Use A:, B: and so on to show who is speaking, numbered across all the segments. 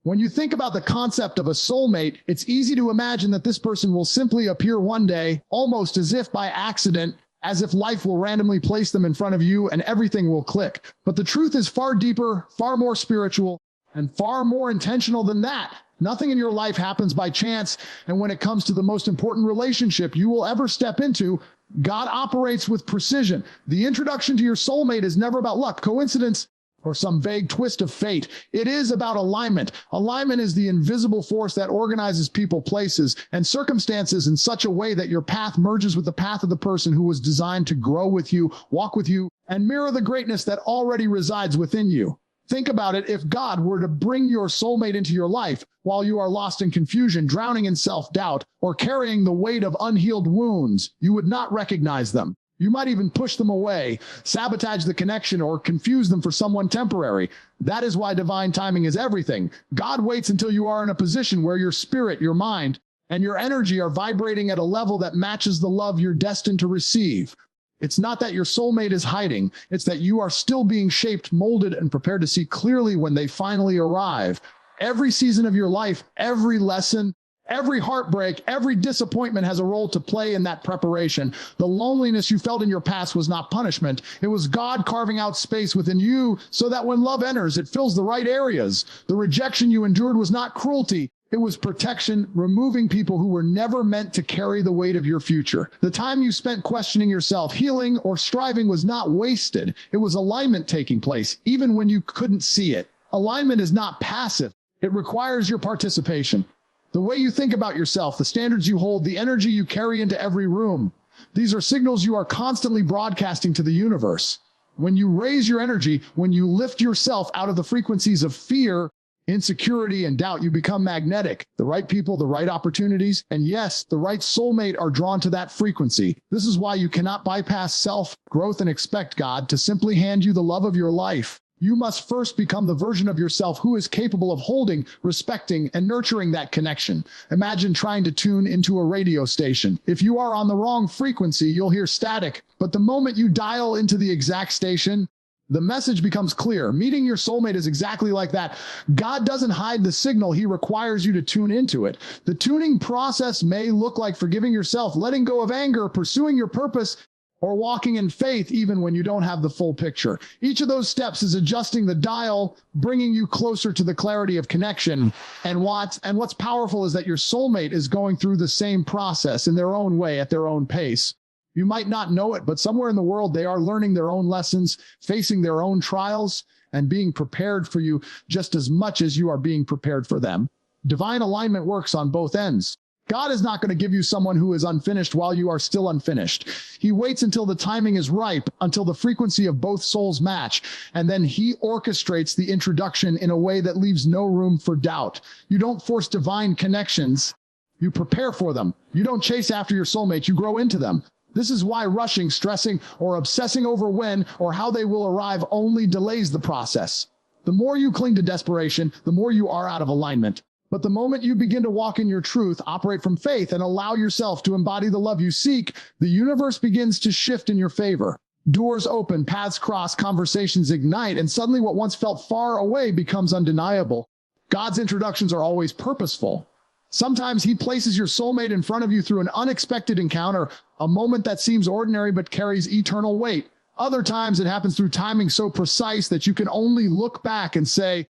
A: When you think about the concept of a soulmate, it's easy to imagine that this person will simply appear one day, almost as if by accident, as if life will randomly place them in front of you and everything will click. But the truth is far deeper, far more spiritual, and far more intentional than that. Nothing in your life happens by chance, and when it comes to the most important relationship you will ever step into, God operates with precision. The introduction to your soulmate is never about luck, coincidence, or some vague twist of fate. It is about alignment. Alignment is the invisible force that organizes people, places, and circumstances in such a way that your path merges with the path of the person who was designed to grow with you, walk with you, and mirror the greatness that already resides within you. Think about it. If God were to bring your soulmate into your life while you are lost in confusion, drowning in self-doubt, or carrying the weight of unhealed wounds, you would not recognize them. You might even push them away, sabotage the connection, or confuse them for someone temporary. That is why divine timing is everything. God waits until you are in a position where your spirit, your mind, and your energy are vibrating at a level that matches the love you're destined to receive. It's not that your soulmate is hiding. It's that you are still being shaped, molded, and prepared to see clearly when they finally arrive. Every season of your life, every lesson, every heartbreak, every disappointment has a role to play in that preparation. The loneliness you felt in your past was not punishment. It was God carving out space within you so that when love enters, it fills the right areas. The rejection you endured was not cruelty. It was protection, removing people who were never meant to carry the weight of your future. The time you spent questioning yourself, healing, or striving was not wasted. It was alignment taking place, even when you couldn't see it. Alignment is not passive. It requires your participation. The way you think about yourself, the standards you hold, the energy you carry into every room. These are signals you are constantly broadcasting to the universe. When you raise your energy, when you lift yourself out of the frequencies of fear, insecurity, and doubt, you become magnetic. The right people, the right opportunities, and yes, the right soulmate are drawn to that frequency. This is why you cannot bypass self-growth and expect God to simply hand you the love of your life. You must first become the version of yourself who is capable of holding, respecting, and nurturing that connection. Imagine trying to tune into a radio station. If you are on the wrong frequency, you'll hear static. But the moment you dial into the exact station, the message becomes clear. Meeting your soulmate is exactly like that. God doesn't hide the signal. He requires you to tune into it. The tuning process may look like forgiving yourself, letting go of anger, pursuing your purpose, or walking in faith even when you don't have the full picture. Each of those steps is adjusting the dial, bringing you closer to the clarity of connection. And what's powerful is that your soulmate is going through the same process in their own way, at their own pace. You might not know it, but somewhere in the world, they are learning their own lessons, facing their own trials, and being prepared for you just as much as you are being prepared for them. Divine alignment works on both ends. God is not going to give you someone who is unfinished while you are still unfinished. He waits until the timing is ripe, until the frequency of both souls match, and then he orchestrates the introduction in a way that leaves no room for doubt. You don't force divine connections. You prepare for them. You don't chase after your soulmate. You grow into them. This is why rushing, stressing, or obsessing over when or how they will arrive only delays the process. The more you cling to desperation, the more you are out of alignment. But the moment you begin to walk in your truth, operate from faith, and allow yourself to embody the love you seek, the universe begins to shift in your favor. Doors open, paths cross, conversations ignite, and suddenly what once felt far away becomes undeniable. God's introductions are always purposeful. Sometimes he places your soulmate in front of you through an unexpected encounter, a moment that seems ordinary but carries eternal weight. Other times it happens through timing so precise that you can only look back and say,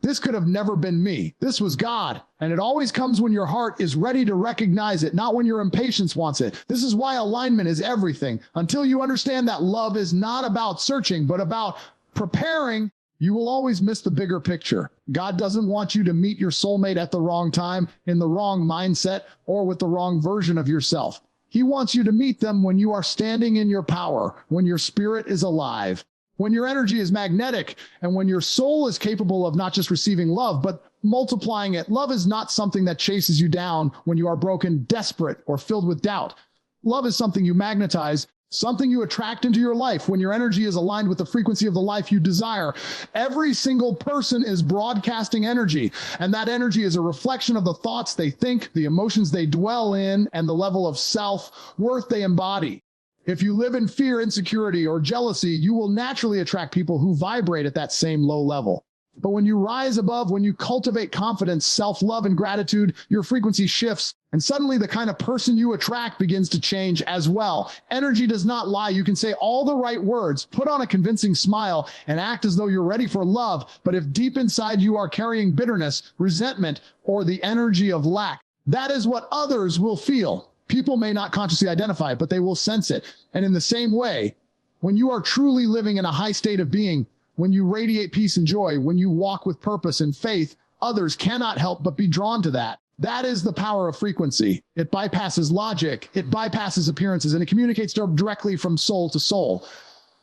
A: this could have never been me. This was God. And it always comes when your heart is ready to recognize it, not when your impatience wants it. This is why alignment is everything. Until you understand that love is not about searching, but about preparing, you will always miss the bigger picture. God doesn't want you to meet your soulmate at the wrong time, in the wrong mindset, or with the wrong version of yourself. He wants you to meet them when you are standing in your power, when your spirit is alive, when your energy is magnetic, and when your soul is capable of not just receiving love, but multiplying it. Love is not something that chases you down when you are broken, desperate, or filled with doubt. Love is something you magnetize, something you attract into your life when your energy is aligned with the frequency of the life you desire. Every single person is broadcasting energy, and that energy is a reflection of the thoughts they think, the emotions they dwell in, and the level of self-worth they embody. If you live in fear, insecurity, or jealousy, you will naturally attract people who vibrate at that same low level. But when you rise above, when you cultivate confidence, self-love, and gratitude, your frequency shifts, and suddenly the kind of person you attract begins to change as well. Energy does not lie. You can say all the right words, put on a convincing smile, and act as though you're ready for love. But if deep inside you are carrying bitterness, resentment, or the energy of lack, that is what others will feel. People may not consciously identify it, but they will sense it. And in the same way, when you are truly living in a high state of being, when you radiate peace and joy, when you walk with purpose and faith, others cannot help but be drawn to that. That is the power of frequency. It bypasses logic, it bypasses appearances, and it communicates directly from soul to soul.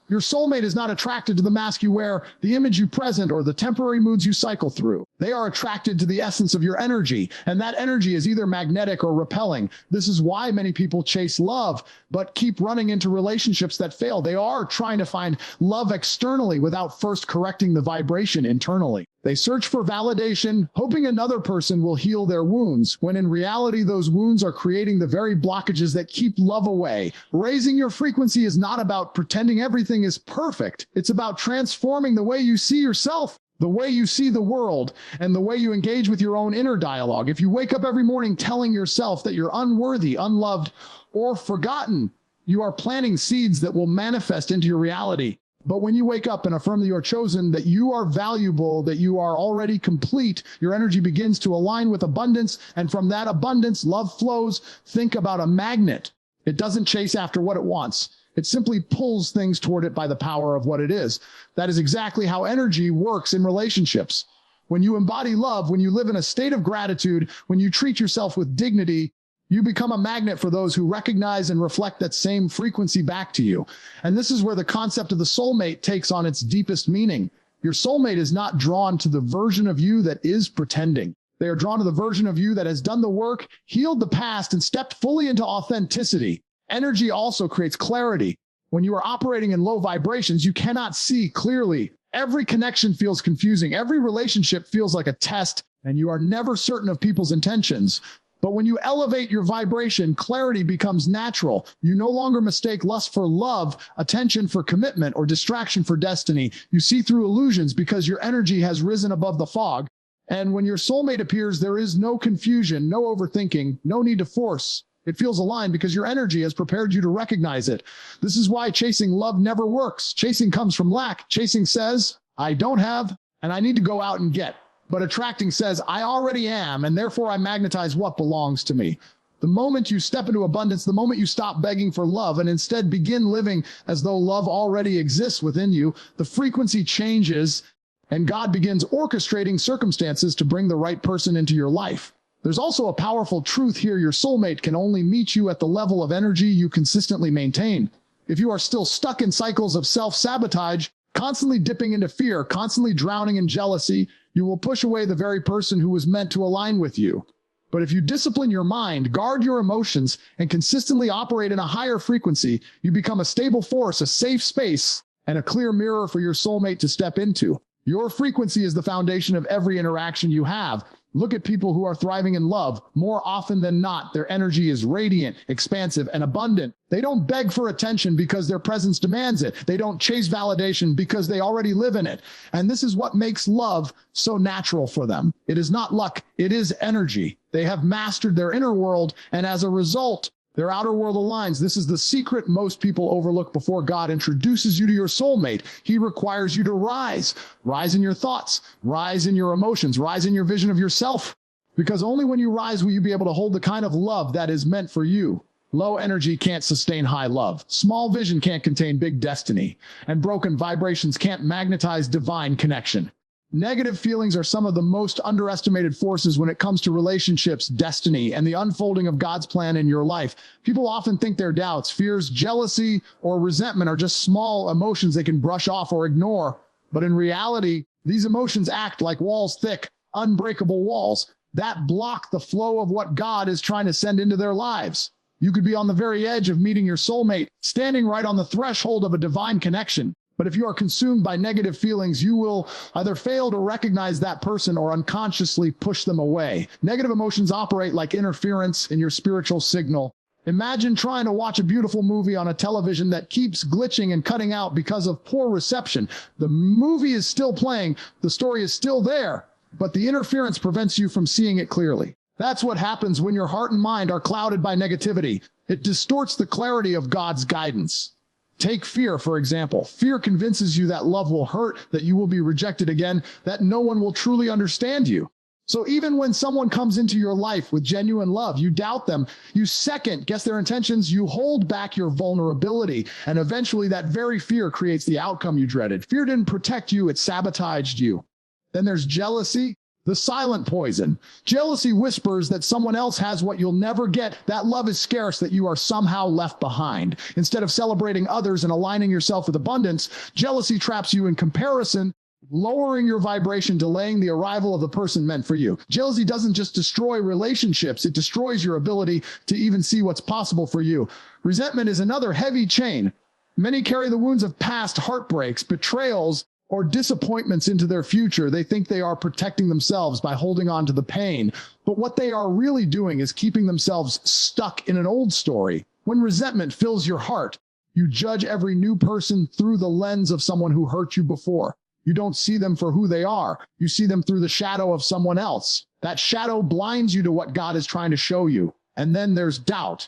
A: Your soulmate is not attracted to the mask you wear, the image you present, or the temporary moods you cycle through. They are attracted to the essence of your energy, and that energy is either magnetic or repelling. This is why many people chase love, but keep running into relationships that fail. They are trying to find love externally without first correcting the vibration internally. They search for validation, hoping another person will heal their wounds, when in reality, those wounds are creating the very blockages that keep love away. Raising your frequency is not about pretending everything is perfect. It's about transforming the way you see yourself, the way you see the world, and the way you engage with your own inner dialogue. If you wake up every morning telling yourself that you're unworthy, unloved, or forgotten, you are planting seeds that will manifest into your reality. But when you wake up and affirm that you are chosen, that you are valuable, that you are already complete, your energy begins to align with abundance, and from that abundance, love flows. Think about a magnet. It doesn't chase after what it wants. It simply pulls things toward it by the power of what it is. That is exactly how energy works in relationships. When you embody love, when you live in a state of gratitude, when you treat yourself with dignity, you become a magnet for those who recognize and reflect that same frequency back to you. And this is where the concept of the soulmate takes on its deepest meaning. Your soulmate is not drawn to the version of you that is pretending. They are drawn to the version of you that has done the work, healed the past, and stepped fully into authenticity. Energy also creates clarity. When you are operating in low vibrations, you cannot see clearly. Every connection feels confusing. Every relationship feels like a test, and you are never certain of people's intentions. But when you elevate your vibration, clarity becomes natural. You no longer mistake lust for love, attention for commitment, or distraction for destiny. You see through illusions because your energy has risen above the fog. And when your soulmate appears, there is no confusion, no overthinking, no need to force. It feels aligned because your energy has prepared you to recognize it. This is why chasing love never works. Chasing comes from lack. Chasing says, I don't have, and I need to go out and get. But attracting says, I already am, and therefore I magnetize what belongs to me. The moment you step into abundance, the moment you stop begging for love and instead begin living as though love already exists within you, the frequency changes and God begins orchestrating circumstances to bring the right person into your life. There's also a powerful truth here. Your soulmate can only meet you at the level of energy you consistently maintain. If you are still stuck in cycles of self-sabotage, constantly dipping into fear, constantly drowning in jealousy, you will push away the very person who was meant to align with you. But if you discipline your mind, guard your emotions, and consistently operate in a higher frequency, you become a stable force, a safe space, and a clear mirror for your soulmate to step into. Your frequency is the foundation of every interaction you have. Look at people who are thriving in love. More often than not, their energy is radiant, expansive, and abundant. They don't beg for attention because their presence demands it. They don't chase validation because they already live in it. And this is what makes love so natural for them. It is not luck, it is energy. They have mastered their inner world, and as a result, their outer world aligns. This is the secret most people overlook before God introduces you to your soulmate. He requires you to rise. Rise in your thoughts. Rise in your emotions. Rise in your vision of yourself. Because only when you rise will you be able to hold the kind of love that is meant for you. Low energy can't sustain high love. Small vision can't contain big destiny. And broken vibrations can't magnetize divine connection. Negative feelings are some of the most underestimated forces when it comes to relationships, destiny, and the unfolding of God's plan in your life. People often think their doubts, fears, jealousy, or resentment are just small emotions they can brush off or ignore. But in reality, these emotions act like walls, thick, unbreakable walls that block the flow of what God is trying to send into their lives. You could be on the very edge of meeting your soulmate, standing right on the threshold of a divine connection. But if you are consumed by negative feelings, you will either fail to recognize that person or unconsciously push them away. Negative emotions operate like interference in your spiritual signal, Imagine trying to watch a beautiful movie on a television that keeps glitching and cutting out because of poor reception. The movie is still playing, the story is still there, but the interference prevents you from seeing it clearly. That's what happens when your heart and mind are clouded by negativity. It distorts the clarity of God's guidance. Take fear, for example. Fear convinces you that love will hurt, that you will be rejected again, that no one will truly understand you. So even when someone comes into your life with genuine love, you doubt them, you second guess their intentions, you hold back your vulnerability, and eventually that very fear creates the outcome you dreaded. Fear didn't protect you, it sabotaged you. Then there's jealousy, the silent poison. Jealousy whispers that someone else has what you'll never get, that love is scarce, that you are somehow left behind. Instead of celebrating others and aligning yourself with abundance, jealousy traps you in comparison, lowering your vibration, delaying the arrival of the person meant for you. Jealousy doesn't just destroy relationships, it destroys your ability to even see what's possible for you. Resentment is another heavy chain. Many carry the wounds of past heartbreaks, betrayals, or disappointments into their future. They think they are protecting themselves by holding on to the pain. But what they are really doing is keeping themselves stuck in an old story. When resentment fills your heart, you judge every new person through the lens of someone who hurt you before. You don't see them for who they are. You see them through the shadow of someone else. That shadow blinds you to what God is trying to show you. And then there's doubt,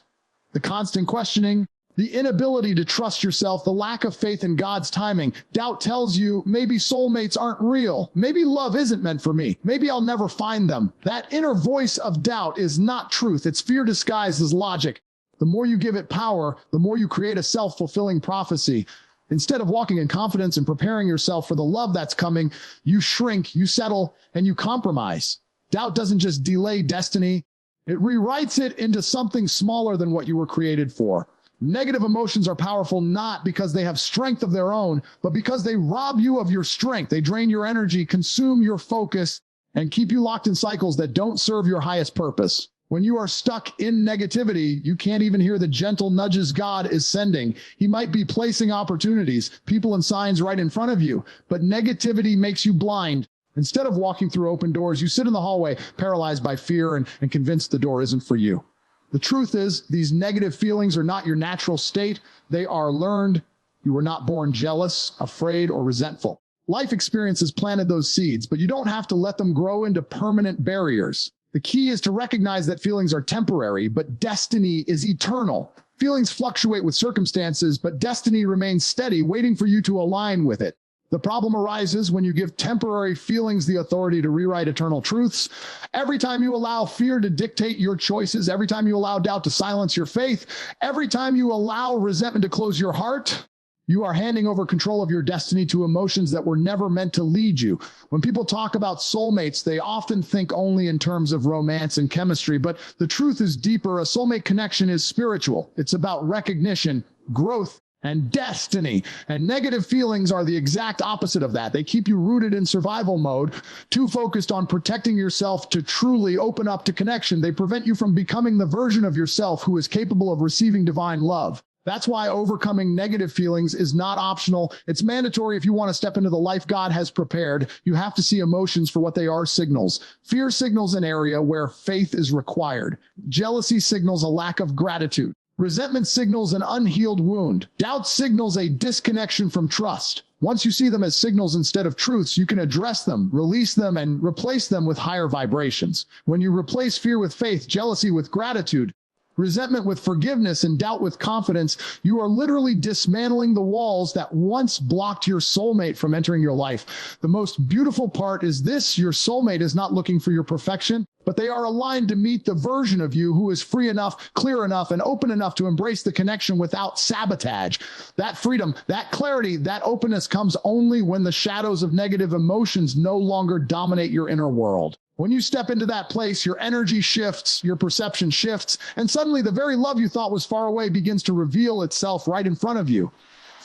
A: the constant questioning, the inability to trust yourself, the lack of faith in God's timing. Doubt tells you maybe soulmates aren't real. Maybe love isn't meant for me. Maybe I'll never find them. That inner voice of doubt is not truth. It's fear disguised as logic. The more you give it power, the more you create a self-fulfilling prophecy. Instead of walking in confidence and preparing yourself for the love that's coming, you shrink, you settle, and you compromise. Doubt doesn't just delay destiny. It rewrites it into something smaller than what you were created for. Negative emotions are powerful not because they have strength of their own, but because they rob you of your strength. They drain your energy, consume your focus, and keep you locked in cycles that don't serve your highest purpose. When you are stuck in negativity, you can't even hear the gentle nudges God is sending. He might be placing opportunities, people and signs right in front of you, but negativity makes you blind. Instead of walking through open doors, you sit in the hallway paralyzed by fear and convinced the door isn't for you. The truth is, these negative feelings are not your natural state. They are learned. You were not born jealous, afraid, or resentful. Life experiences planted those seeds, but you don't have to let them grow into permanent barriers. The key is to recognize that feelings are temporary, but destiny is eternal. Feelings fluctuate with circumstances, but destiny remains steady, waiting for you to align with it. The problem arises when you give temporary feelings the authority to rewrite eternal truths. Every time you allow fear to dictate your choices, every time you allow doubt to silence your faith, every time you allow resentment to close your heart, you are handing over control of your destiny to emotions that were never meant to lead you. When people talk about soulmates, they often think only in terms of romance and chemistry, but the truth is deeper. A soulmate connection is spiritual. It's about recognition, growth, and destiny. And negative feelings are the exact opposite of that. They keep you rooted in survival mode, too focused on protecting yourself to truly open up to connection. They prevent you from becoming the version of yourself who is capable of receiving divine love. That's why overcoming negative feelings is not optional. It's mandatory if you want to step into the life God has prepared. You have to see emotions for what they are: signals. Fear signals an area where faith is required. Jealousy signals a lack of gratitude. Resentment signals an unhealed wound. Doubt signals a disconnection from trust. Once you see them as signals instead of truths, you can address them, release them, and replace them with higher vibrations. When you replace fear with faith, jealousy with gratitude, resentment with forgiveness, and doubt with confidence, you are literally dismantling the walls that once blocked your soulmate from entering your life. The most beautiful part is this: your soulmate is not looking for your perfection, but they are aligned to meet the version of you who is free enough, clear enough, and open enough to embrace the connection without sabotage. That freedom, that clarity, that openness comes only when the shadows of negative emotions no longer dominate your inner world. When you step into that place, your energy shifts, your perception shifts, and suddenly the very love you thought was far away begins to reveal itself right in front of you.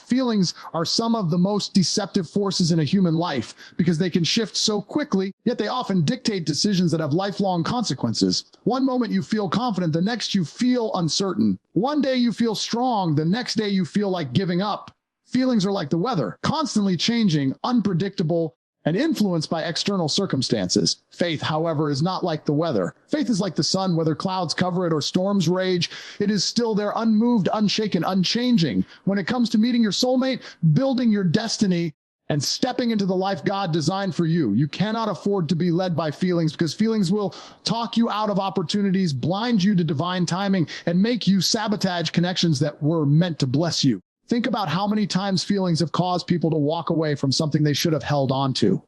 A: Feelings are some of the most deceptive forces in a human life because they can shift so quickly, yet they often dictate decisions that have lifelong consequences. One moment you feel confident, the next you feel uncertain. One day you feel strong, the next day you feel like giving up. Feelings are like the weather, constantly changing, unpredictable, and influenced by external circumstances. Faith, however, is not like the weather. Faith is like the sun, whether clouds cover it or storms rage. It is still there, unmoved, unshaken, unchanging. When it comes to meeting your soulmate, building your destiny, and stepping into the life God designed for you, you cannot afford to be led by feelings, because feelings will talk you out of opportunities, blind you to divine timing, and make you sabotage connections that were meant to bless you. Think about how many times feelings have caused people to walk away from something they should have held on to.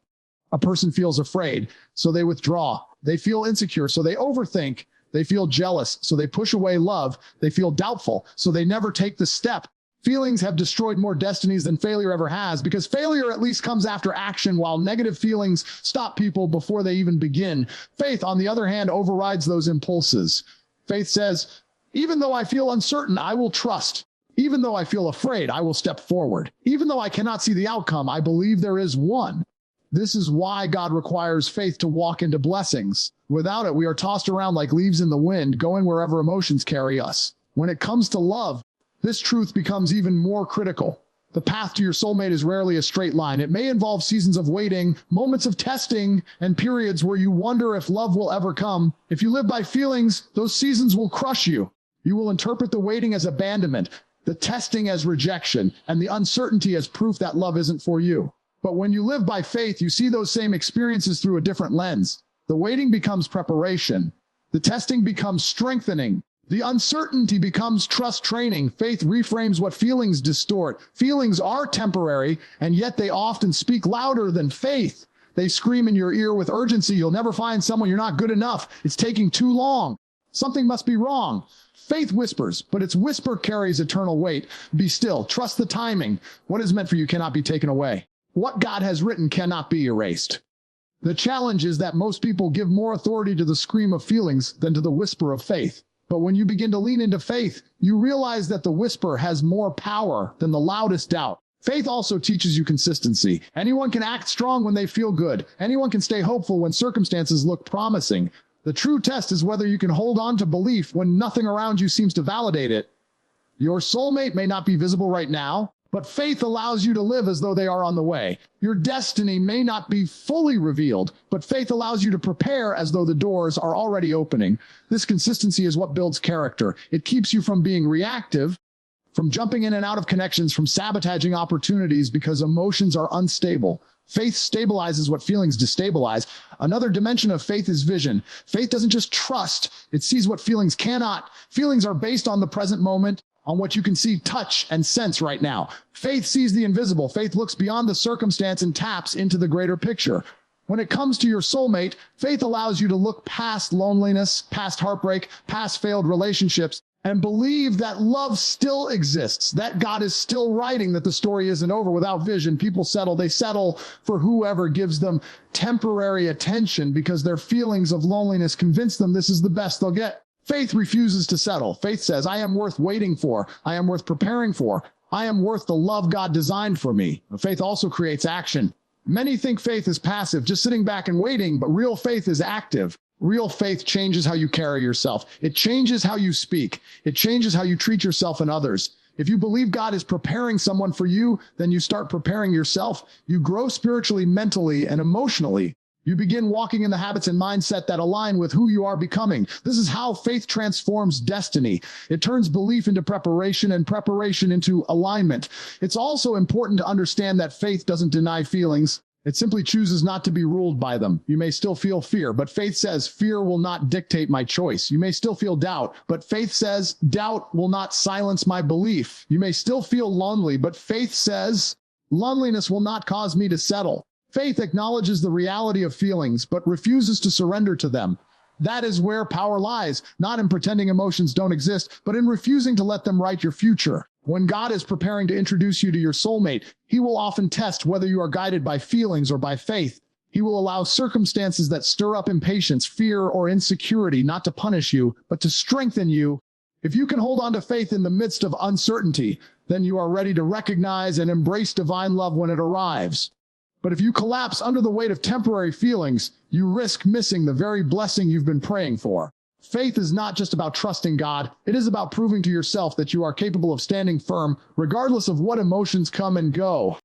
A: A person feels afraid, so they withdraw. They feel insecure, so they overthink. They feel jealous, so they push away love. They feel doubtful, so they never take the step. Feelings have destroyed more destinies than failure ever has, because failure at least comes after action, while negative feelings stop people before they even begin. Faith, on the other hand, overrides those impulses. Faith says, even though I feel uncertain, I will trust. Even though I feel afraid, I will step forward. Even though I cannot see the outcome, I believe there is one. This is why God requires faith to walk into blessings. Without it, we are tossed around like leaves in the wind, going wherever emotions carry us. When it comes to love, this truth becomes even more critical. The path to your soulmate is rarely a straight line. It may involve seasons of waiting, moments of testing, and periods where you wonder if love will ever come. If you live by feelings, those seasons will crush you. You will interpret the waiting as abandonment, the testing as rejection, and the uncertainty as proof that love isn't for you. But when you live by faith, you see those same experiences through a different lens. The waiting becomes preparation. The testing becomes strengthening. The uncertainty becomes trust training. Faith reframes what feelings distort. Feelings are temporary, and yet they often speak louder than faith. They scream in your ear with urgency. You'll never find someone. You're not good enough. It's taking too long. Something must be wrong. Faith whispers, but its whisper carries eternal weight. Be still. Trust the timing. What is meant for you cannot be taken away. What God has written cannot be erased. The challenge is that most people give more authority to the scream of feelings than to the whisper of faith. But when you begin to lean into faith, you realize that the whisper has more power than the loudest doubt. Faith also teaches you consistency. Anyone can act strong when they feel good. Anyone can stay hopeful when circumstances look promising. The true test is whether you can hold on to belief when nothing around you seems to validate it. Your soulmate may not be visible right now, but faith allows you to live as though they are on the way. Your destiny may not be fully revealed, but faith allows you to prepare as though the doors are already opening. This consistency is what builds character. It keeps you from being reactive, from jumping in and out of connections, from sabotaging opportunities because emotions are unstable. Faith stabilizes what feelings destabilize. Another dimension of faith is vision. Faith doesn't just trust, it sees what feelings cannot. Feelings are based on the present moment, on what you can see, touch, and sense right now. Faith sees the invisible. Faith looks beyond the circumstance and taps into the greater picture. When it comes to your soulmate, faith allows you to look past loneliness, past heartbreak, past failed relationships, and believe that love still exists, that God is still writing, that the story isn't over. Without vision, people settle. They settle for whoever gives them temporary attention because their feelings of loneliness convince them this is the best they'll get. Faith refuses to settle. Faith says, I am worth waiting for. I am worth preparing for. I am worth the love God designed for me. Faith also creates action. Many think faith is passive, just sitting back and waiting, but real faith is active. Real faith changes how you carry yourself. It changes how you speak. It changes how you treat yourself and others. If you believe God is preparing someone for you, then you start preparing yourself. You grow spiritually, mentally, and emotionally. You begin walking in the habits and mindset that align with who you are becoming. This is how faith transforms destiny. It turns belief into preparation and preparation into alignment. It's also important to understand that faith doesn't deny feelings. It simply chooses not to be ruled by them. You may still feel fear, but faith says fear will not dictate my choice. You may still feel doubt, but faith says doubt will not silence my belief. You may still feel lonely, but faith says loneliness will not cause me to settle. Faith acknowledges the reality of feelings, but refuses to surrender to them. That is where power lies, not in pretending emotions don't exist, but in refusing to let them write your future. When God is preparing to introduce you to your soulmate, he will often test whether you are guided by feelings or by faith. He will allow circumstances that stir up impatience, fear, or insecurity not to punish you, but to strengthen you. If you can hold on to faith in the midst of uncertainty, then you are ready to recognize and embrace divine love when it arrives. But if you collapse under the weight of temporary feelings, you risk missing the very blessing you've been praying for. Faith is not just about trusting God. It is about proving to yourself that you are capable of standing firm, regardless of what emotions come and go.